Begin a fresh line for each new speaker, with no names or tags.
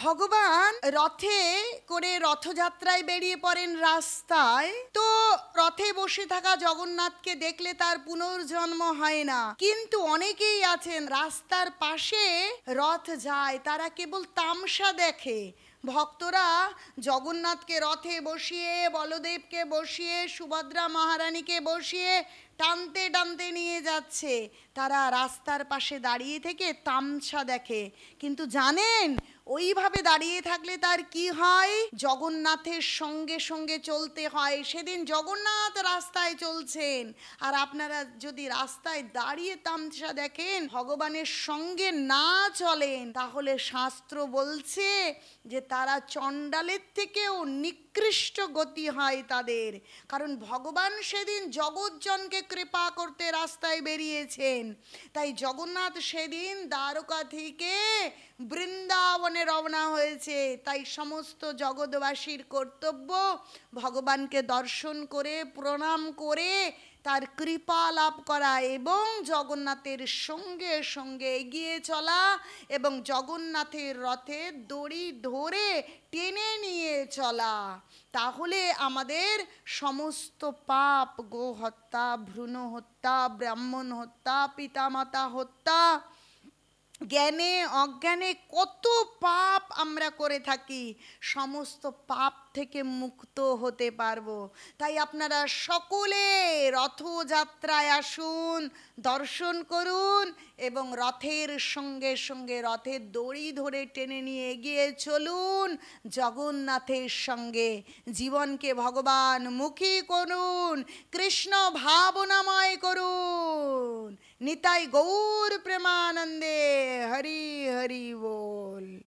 ভগবান রথে করে রথযাত্রায় বেরিয়ে পড়েন রাস্তায়। তো রথে বসে থাকা জগন্নাথকে দেখলে তার পুনর্জন্ম হয় না, কিন্তু অনেকেই আছেন রাস্তার পাশে রথ যায়, তারা কেবল তামসা দেখে। ভক্তরা জগন্নাথকে রথে বসিয়ে, বলদেবকে বসিয়ে, সুভদ্রা মহারানীকে বসিয়ে টানতে টানতে নিয়ে যাচ্ছে। তারা রাস্তার পাশে দাঁড়িয়ে থেকে তামসা দেখে, কিন্তু জানেন ওইভাবে দাঁড়িয়ে থাকলে তার কি হয়? জগন্নাথের সঙ্গে সঙ্গে চলতে হয়। সেদিন জগন্নাথ রাস্তায় চলছেন, আর আপনারা যদি রাস্তায় দাঁড়িয়ে তামসা দেখেন, ভগবানের সঙ্গে না চলেন, তাহলে শাস্ত্র বলছে যে তারা চণ্ডালের থেকেও নিকৃষ্ট গতি হয় তাদের। কারণ ভগবান সেদিন জগৎজনকে কৃপা করতে রাস্তায় বেরিয়েছেন। তাই জগন্নাথ সেদিন দ্বারকা থেকে বৃন্দাবনে রওনা হয়েছে। তাই সমস্ত জগৎবাসীর কর্তব্য ভগবানকে দর্শন করে, প্রণাম করে তার কৃপা লাভ করা এবং জগন্নাথের সঙ্গে সঙ্গে এগিয়ে চলা এবং জগন্নাথের রথের দড়ি ধরে টেনে নিয়ে চলা। তাহলে আমাদের সমস্ত পাপ, গো হত্যা, ভ্রূণ হত্যা, ব্রাহ্মণ হত্যা, পিতামাতা হত্যা, জ্ঞানে অজ্ঞানে কত পাপ আমরা করে থাকি, সমস্ত পাপ থেকে মুক্ত হতে পারবো। তাই আপনারা সকলে রথযাত্রায় আসুন, দর্শন করুন এবং রথের সঙ্গে সঙ্গে রথের দড়ি ধরে টেনে নিয়ে এগিয়ে চলুন জগন্নাথের সঙ্গে। জীবনকে ভগবান মুখী করুন, কৃষ্ণ ভাবনাময় করুন। নিতাই গৌর প্রেমানন্দে। হরি হরি বল।